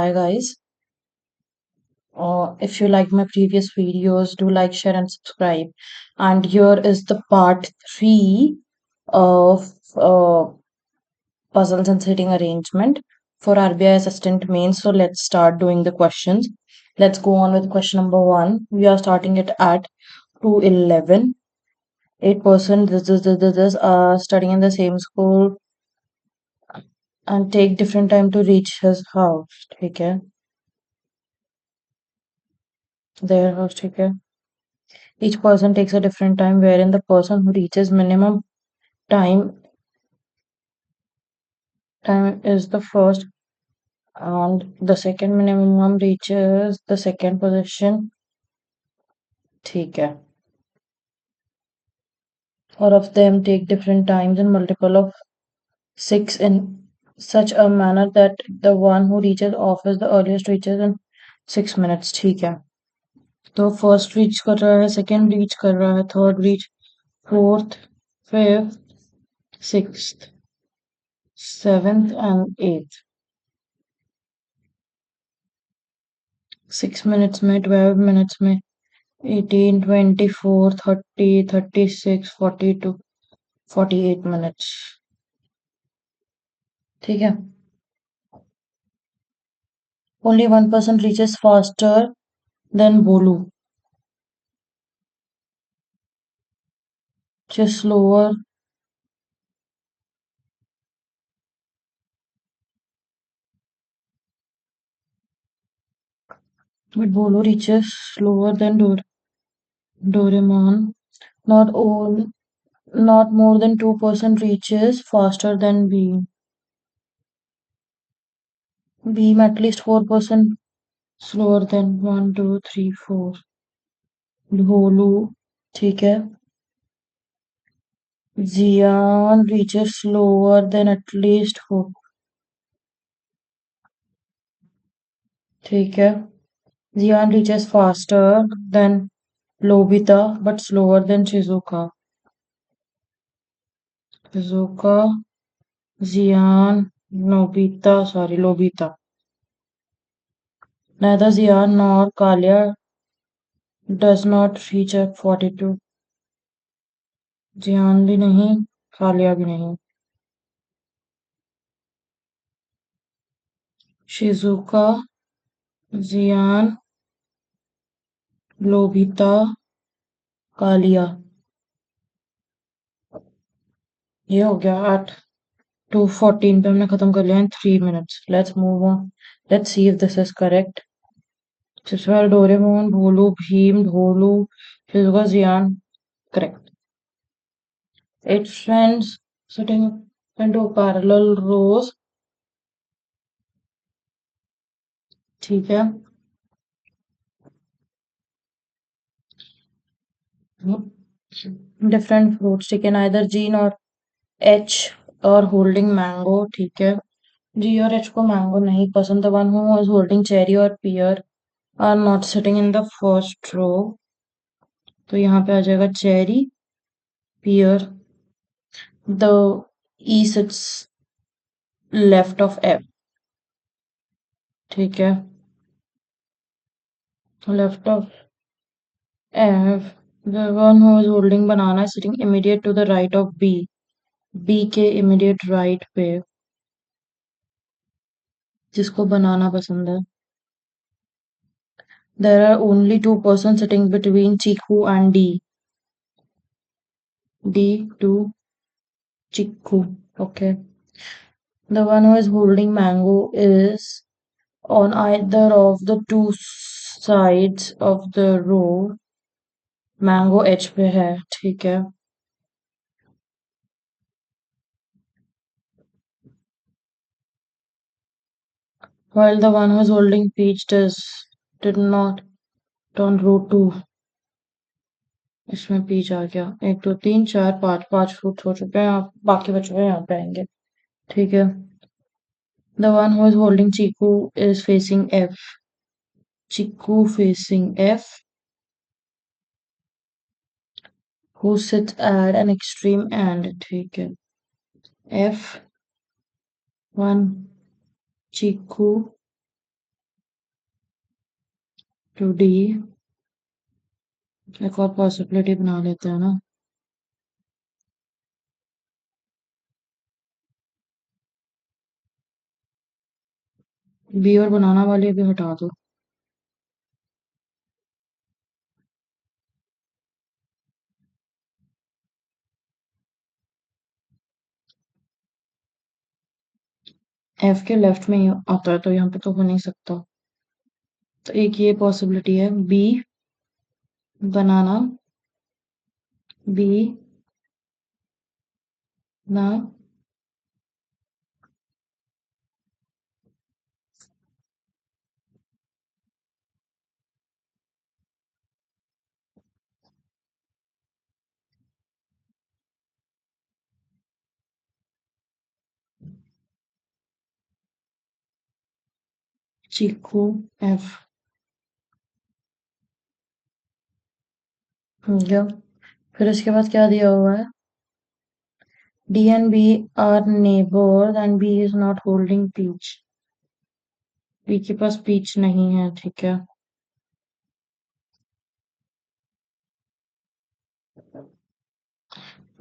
Hi guys. If you like my previous videos, do like, share, and subscribe. And here is the part three of puzzles and sitting arrangement for RBI assistant main. So let's start doing the questions. Let's go on with question number one. We are starting it at 211. 8% this are studying in the same school and take different time to reach his house. Okay, their house. Okay. Each person takes a different time, wherein the person who reaches minimum time is the first, and the second minimum reaches the second position. ठीक है. All of them take different times and multiple of 6 in such a manner that the one who reaches office the earliest reaches in 6 minutes. ठीक है. तो first reach कर रहा है, second reach कर रहा है, third reach, fourth, fifth, sixth, seventh and eighth. 6 minutes में, 12 मिनट्स में, 18, 24, 30, 36, 42, 48 मिनट्स. ठीक है. Only one person reaches faster than Bolu, just slower. But Bolu reaches slower than Doraemon. Not all, not more than 2% reaches faster than Beam. Beam at least 4% slower than 1, 2, 3, 4. Bolu. ठीक है. Zion reaches slower than at least 4. ठीक है. Zion reaches faster than Lobita but slower than Shizuka. Shizuka, Zion, Lobita. Neither Zion nor Kalia does not reach at 42. Zion भी नहीं, Kalia भी नहीं. Shizuka, Zion, Lobita, Kalia. ये हो गया eight 2:14 पे हमने खत्म कर लिया इन 3 minutes. Let's move on. Let's see if this is correct. Siswar, Doraemon, Bholu, Bheem, Dholu, Shizuka, Zian. Correct. 8 friends sitting into parallel rows. ठीक है. Different fruits. ठीक है. Neither G nor H or holding mango. ठीक है. G और H को mango नहीं पसंद. The one who is holding cherry or pear are not sitting in the first row. तो यहाँ पे आ जाएगा cherry, pear. The E sits left of F. ठीक है. Left of F. The one who is holding banana is sitting immediate to the right of B. B के immediate right पे. जिसको बनाना पसंद है. There are only two persons sitting between Chiku and D. D to Chiku. Okay. The one who is holding mango is on either of the two sides of the row. Mango H पे है. ठीक है. While the one who is holding peach did not turn row 2. इसमें peach आ गया. 1, 2, 3, 4, 5 fruits हो चुके हैं. आप बाकी बचे हुए यहाँ पे आएंगे. ठीक है. The one who is holding Chiku is facing F. Chiku facing F. Who sits at an extreme end. ठीक है. F 1 Chiku to D. एक और पॉसिबिलिटी बना लेते हैं ना। बी और बनाना वाले भी हटा दो। एफ के लेफ्ट में ही आता है तो यहाँ पे तो हो नहीं सकता। तो एक ये पॉसिबिलिटी है, बी बनाना, बी ना चीकू। एफ हो गया। फिर इसके बाद क्या दिया हुआ है? D and B are neighbours and B is not holding peach. B के पास पीच नहीं है, ठीक है।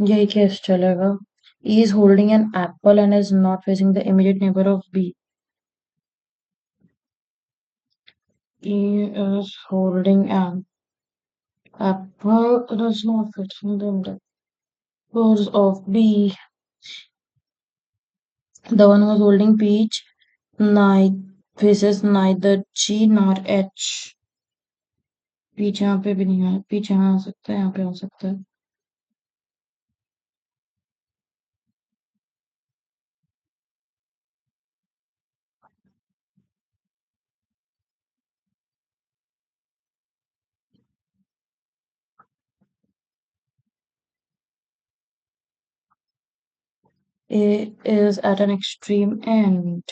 यही केस चलेगा। E is holding an apple and is not facing the immediate neighbor of B. E is holding an apple and is not facing the immediate neighbors of B. The one who is holding peach faces neither G nor H. पीछे यहाँ पे भी नहीं है, पीछे यहाँ आ सकता है, यहाँ पे आ सकता है। A is at an extreme end.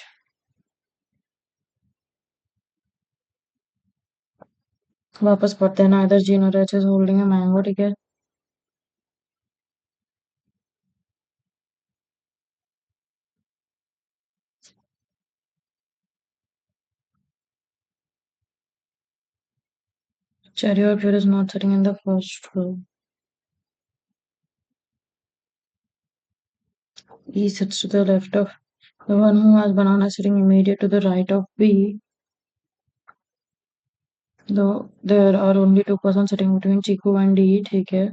वापस पढ़ते हैं ना, इधर जी नोर H is holding a mango, ठीक है। Cherry or pure is not sitting in the first row. E sits to the left of the one who has banana sitting immediate to the right of B. Though there are only two persons sitting between Chiku and D, ठीक है।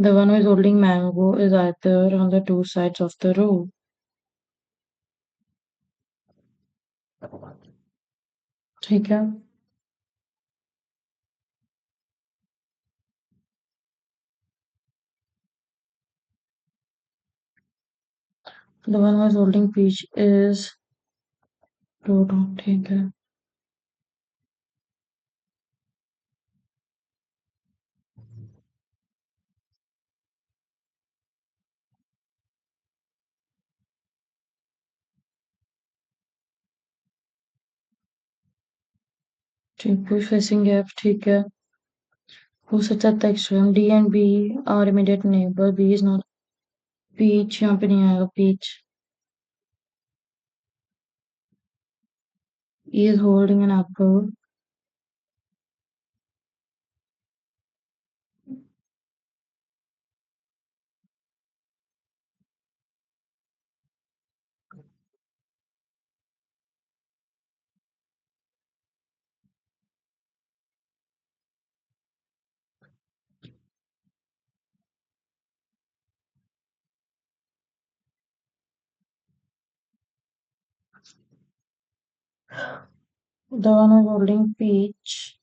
The one who is holding mango is either on the two sides of the row. ठीक है। The one who is holding peach is row down, ठीक है। Chiku is facing F, ठीक है। Who sits at the extreme? D and B are immediate neighbor. B is not peach, यहाँ पे नहीं आएगा peach. E is holding an apple. The one who is holding peach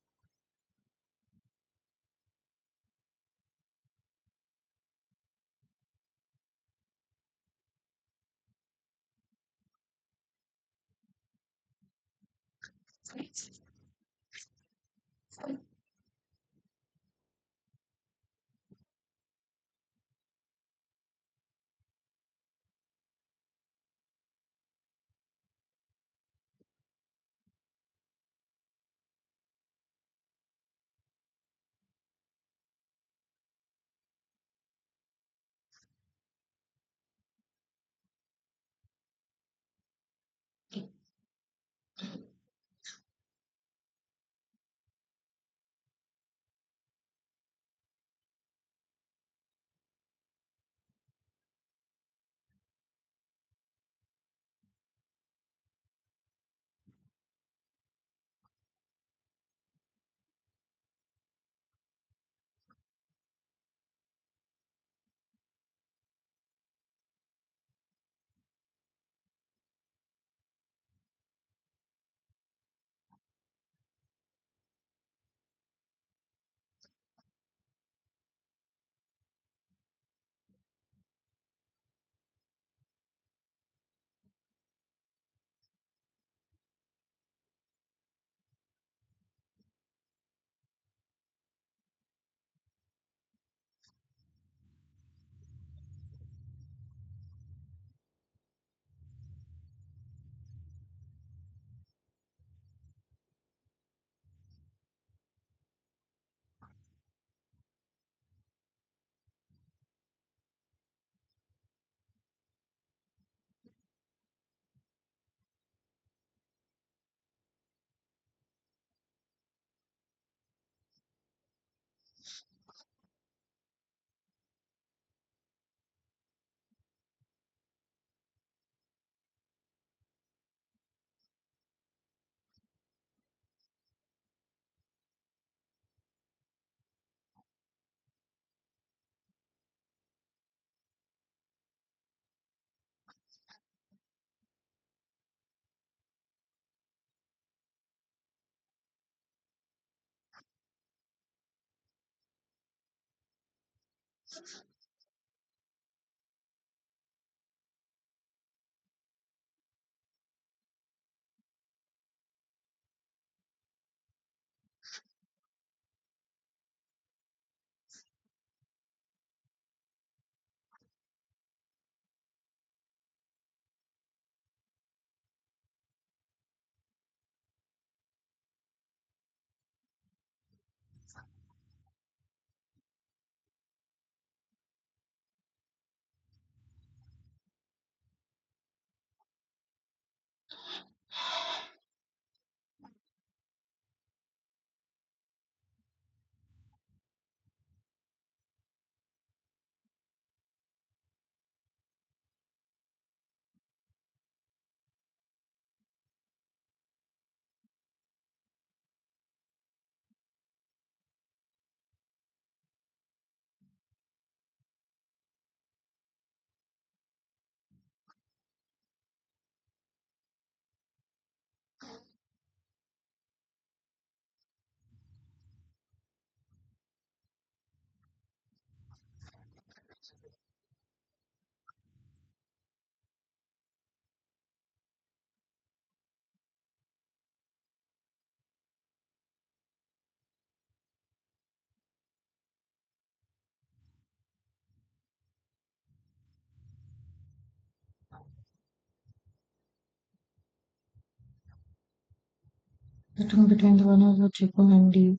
The thing between the one who's Chico and D,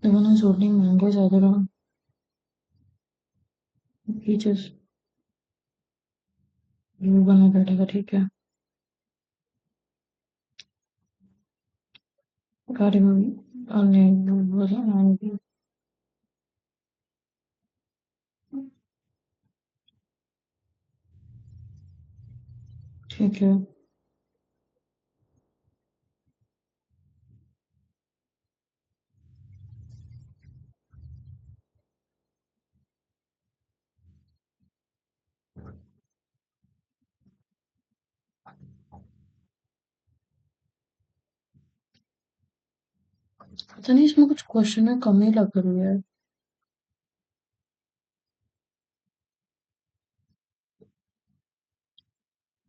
the one who's holding mango is either on peaches. वो बना बैठेगा ठीक है गाड़ी में आने ठीक है पता नहीं इसमें कुछ क्वेश्चन में कमी लग रही है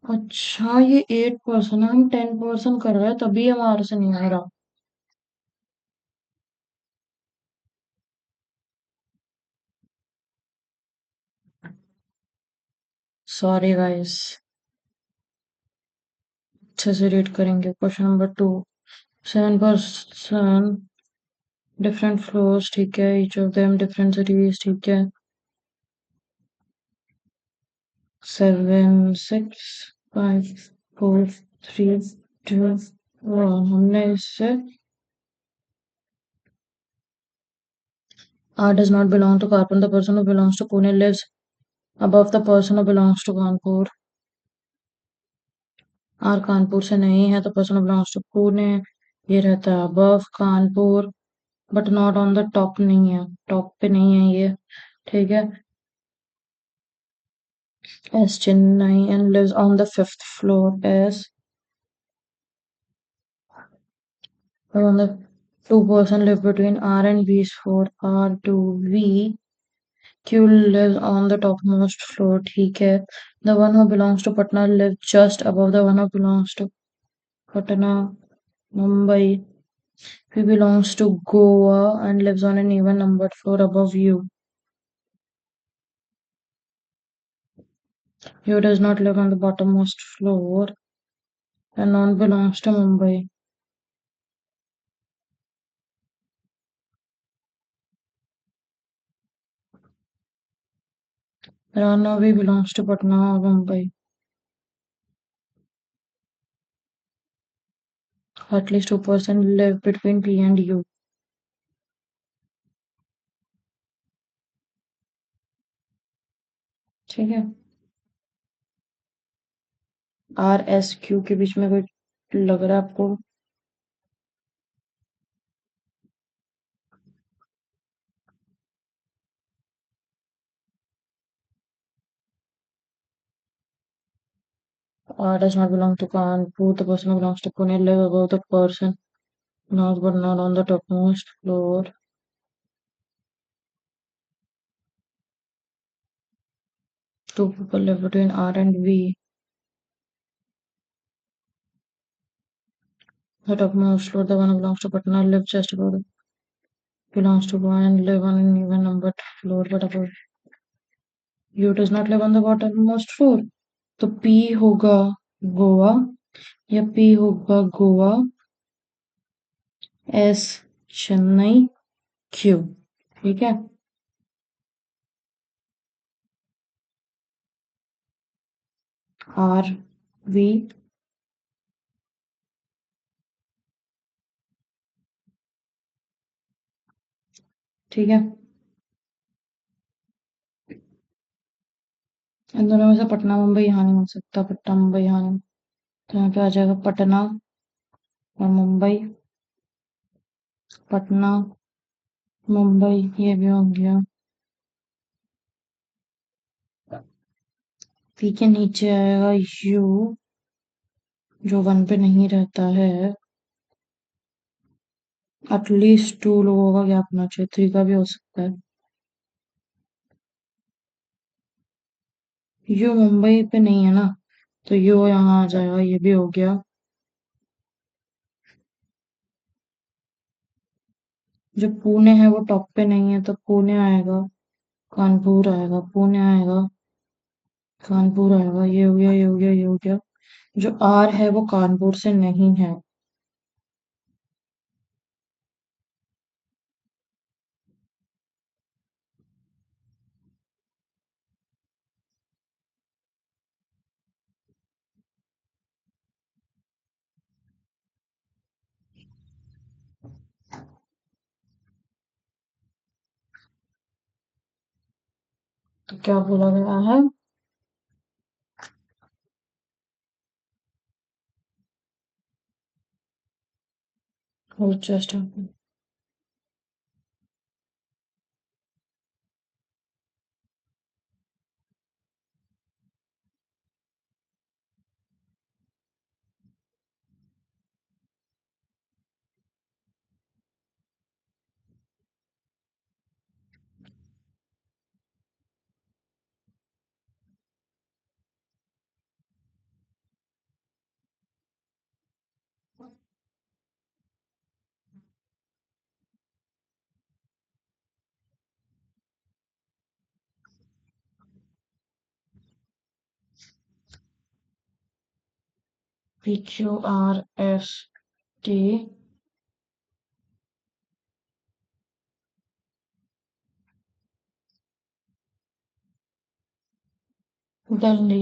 अच्छा ये 8% हम 10% कर रहे हैं तभी हमारे से नहीं आ रहा सॉरी गाइस अच्छे से रीड करेंगे क्वेश्चन नंबर 2 7% डिफरेंट फ्लोर्स ठीक है each of them different cities ठीक है 7 6 5 4 3 2 1 हमने इससे R does not belong to Karpan. The person who belongs to Pune lives above the person who belongs to Kanpur. R Kanpur से नहीं है तो person who belongs to Pune ये रहता है above Kanpur but not on the top नहीं है top पे नहीं है ये ठीक है S Chennai and lives on the fifth floor S on the two-person live between R and B's floor R to V Q lives on the topmost floor ठीक है the one who belongs to Patna lives just above the one who belongs to Patna Mumbai P belongs to Goa and lives on an even numbered floor above U. U does not live on the bottommost floor and none belongs to Mumbai. Ranavi belongs to Patna or Mumbai. At least 2% live between P and U. ठीक है R S Q के बीच में कोई लग रहा है आपको R does not belong to Kanpur. The person who belongs to Pune live above the person belongs but not on the topmost floor. Two people live between R and V. The topmost floor, the one who belongs to Patna, live just above belongs to Goa and live on an even numbered floor, but above you does not live on the bottommost floor. तो P होगा गोवा या P होगा Goa S Chennai Q ठीक है R V ठीक है इन दोनों में से पटना मुंबई यहाँ नहीं हो सकता पटना मुंबई यहाँ नहीं तो यहाँ पे आ जाएगा पटना और मुंबई पटना मुंबई ये भी हो गया पी के नीचे आएगा यू जो वन पे नहीं रहता है एटलीस्ट टू लोगों का गैप होना चाहिए थ्री का भी हो सकता है यू मुंबई पे नहीं है ना तो यू यहाँ आ जाएगा ये भी हो गया जो पुणे है वो टॉप पे नहीं है तो पुणे आएगा कानपुर आएगा पुणे आएगा कानपुर आएगा ये हो गया ये हो गया ये हो गया जो आर है वो कानपुर से नहीं है तो क्या बोला गया है just P Q R S T Delhi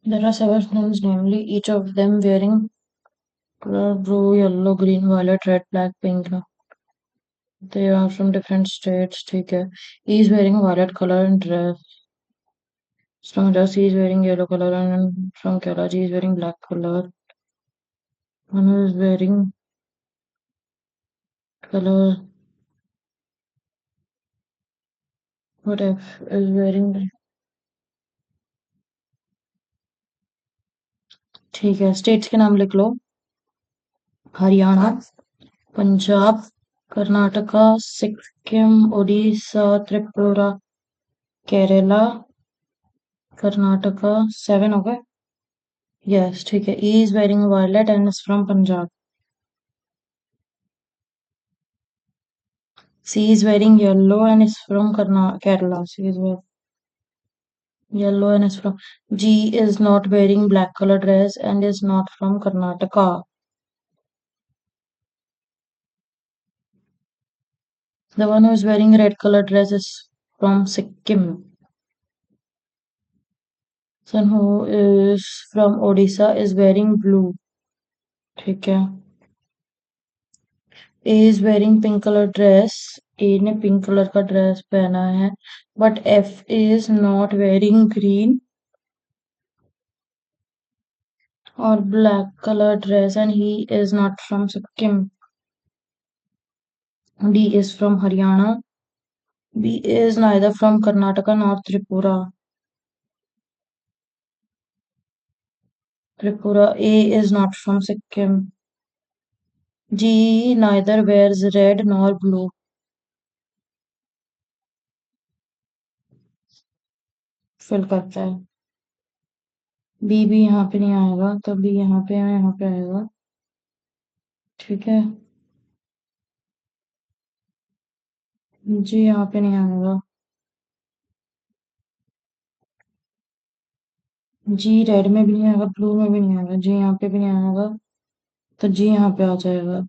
there are seven students namely each of them wearing color blue yellow green violet red black pink they are from different states ठीक है he is wearing a violet color and dress from dress he is wearing yellow color and from Kerala he is wearing black color Manu is wearing color what if is wearing ठीक है states के नाम लिख लो Haryana Punjab Karnataka Sikkim Orissa Tripura Kerala Karnataka seven हो गए yes ठीक है E is wearing violet and is from Punjab C is wearing yellow and is from Kerala C is wearing yellow and is from G is not wearing black color dress and is not from Karnataka The one who is wearing red color dress is from Sikkim. Son who is from Odisha is wearing blue. ठीक है. A is wearing pink color dress. A ने pink colour का dress पहना है. But F is not wearing green or black color dress and he is not from Sikkim. D is from Haryana. B is neither from Karnataka nor Tripura. Tripura. A is not from Sikkim. G neither wears red nor blue. Fill करता है. B भी यहाँ पे नहीं आएगा तो B यहाँ पे आएगा. ठीक है. जी यहाँ पे नहीं आएगा. जी रेड में भी नहीं आएगा ब्लू में भी नहीं आएगा. जी यहाँ पे भी नहीं आएगा तो जी यहाँ पे आ जाएगा.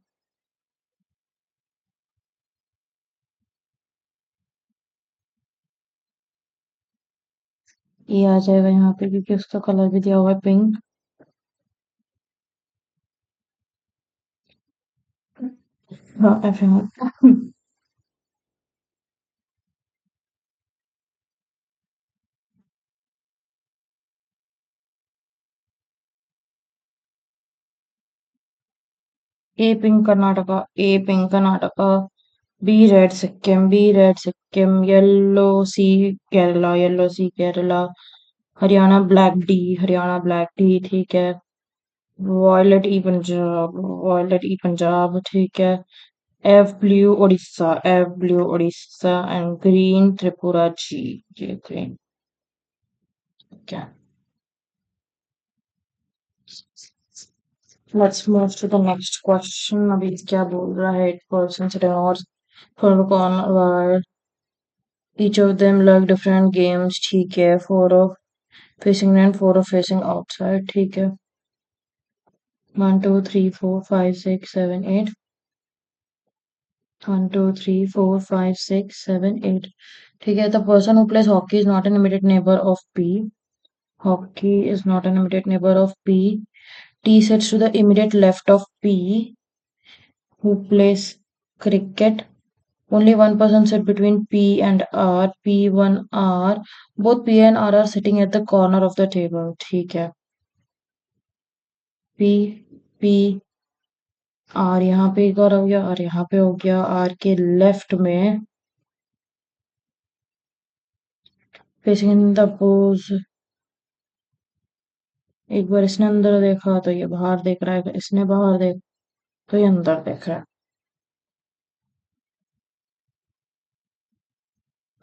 ये आ जाएगा यहाँ पे क्योंकि उसका कलर भी दिया हुआ है पिंक. हाँ ऐसे हाँ. A pink Karnataka. A pink Karnataka. B red Sikkim. B red Sikkim. Yellow C Kerala. Yellow C Kerala. Haryana black D. Haryana black D. ठीक है. Violet E Punjab. Violet E Punjab. ठीक है. F blue Orissa. F blue Orissa and green Tripura. G G green. क्या. Let's move to the next question. अभी क्या बोल रहा है. 8% sitting or for corner. Each of them like different games. ठीक है. 4 of facing in, 4 of facing outside. ठीक है. 1 2 3 4 5 6 7 8. 1 2 3 4 5 6 7 8. ठीक है. The person who plays hockey is not an immediate neighbor of P. Hockey is not an immediate neighbor of P. T sits to the immediate left of P, who plays cricket. Only one person sits between P and R. P1 R. Both P and R are sitting at the corner of the table. ठीक है. P P R यहाँ पे एक और हो गया और यहाँ पे हो गया. R के लेफ्ट में facing in the pose. एक बार इसने अंदर देखा तो ये बाहर देख रहा है. इसने बाहर देख तो ये अंदर देख रहा है.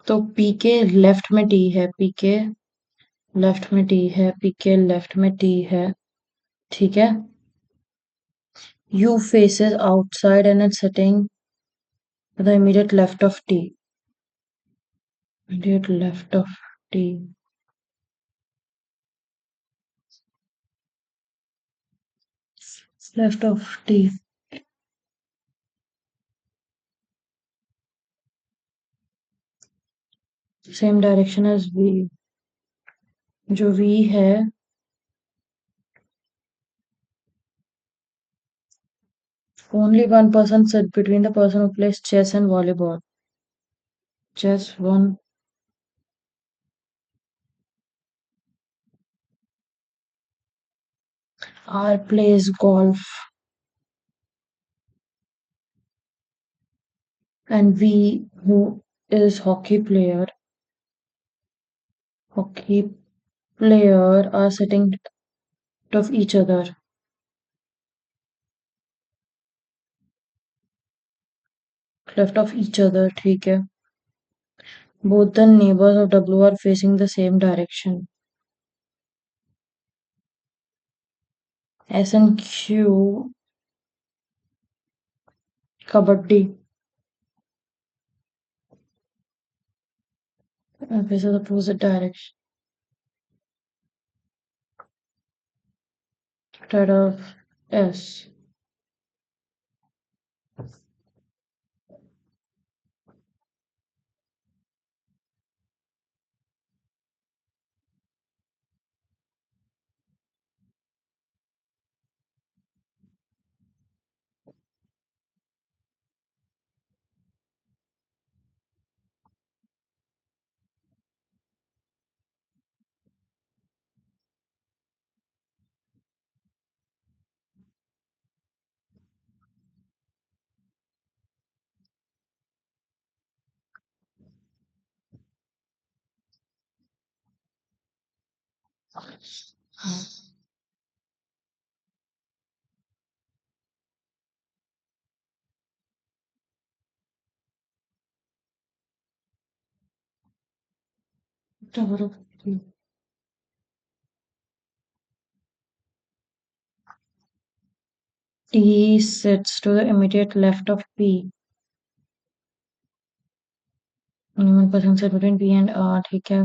तो पी के लेफ्ट में टी है. पी के लेफ्ट में टी है. पी के लेफ्ट में टी है. ठीक है. U faces outside and it's sitting to the immediate left of T. Immediate left of T. Left of T. Same direction as V. जो V है only one person sit between the person who plays chess and volleyball. Chess one. R plays golf and V who is hockey player are sitting of each other. Left of each other. ठीक है. Both the neighbors of W are facing the same direction. S and Q. Kabaddi. Faces opposite direction. Instead of S. Tower of T sits to the immediate left of P. Only one person sit between P and R. ठीक है.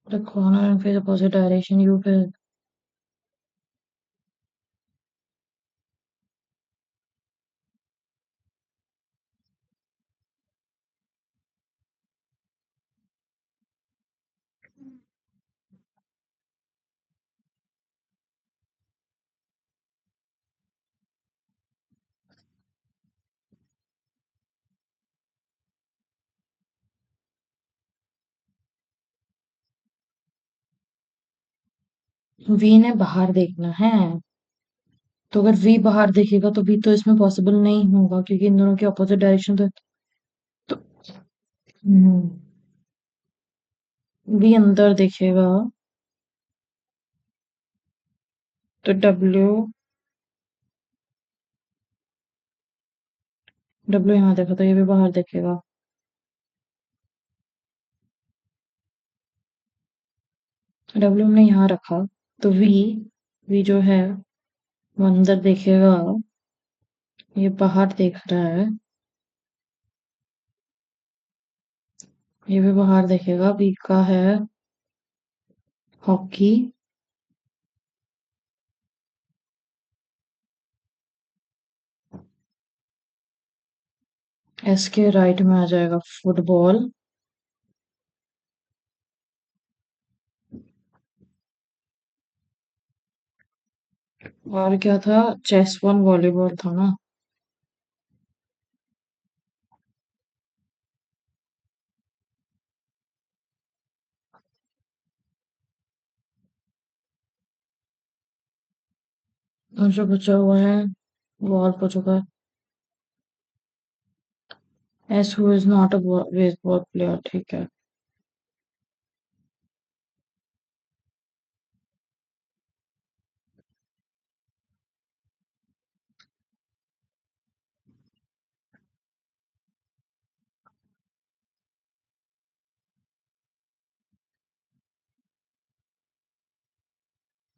The corner and face opposite direction. U पे V ने बाहर देखना है. तो अगर V बाहर देखेगा तो V तो इसमें पॉसिबल नहीं होगा क्योंकि इन दोनों की अपोजिट डायरेक्शन तो V अंदर देखेगा तो W यहाँ देखा तो ये भी बाहर देखेगा. W हमने यहाँ रखा तो V जो है वो अंदर देखेगा. ये बाहर देख रहा है. ये भी बाहर देखेगा. V का है हॉकी. S के राइट में आ जाएगा फुटबॉल. और क्या था? चेस वन वॉलीबॉल था ना. और जो बचा हुआ है वो और हो चुका है. S who is not a baseball player. ठीक है.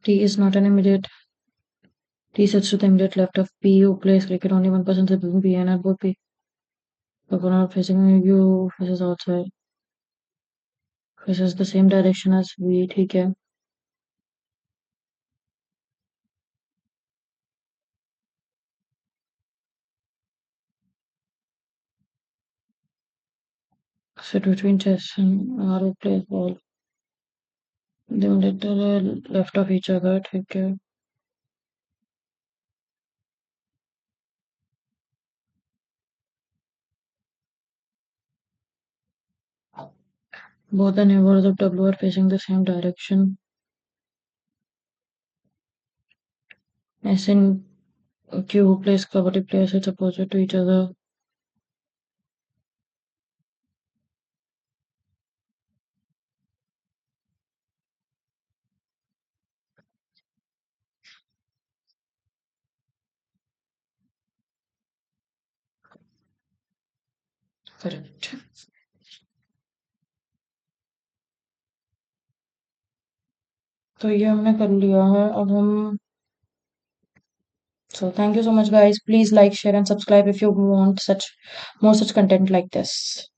T is not an immediate. T sits to the immediate left of P who plays cricket. Only one person sits between P and R. Both P. The corner facing U faces outside. Faces the same direction as V. ठीक है. Sit between chess and R who plays ball. The immediate left of each other. ठीक है. Both the neighbors of W are facing the same direction. S and Q who plays kabaddi players sits opposite to each other. Correct. तो ये हमने कर लिया है. अब हम So thank you so much guys. Please like, share and subscribe if you want such more such content like this.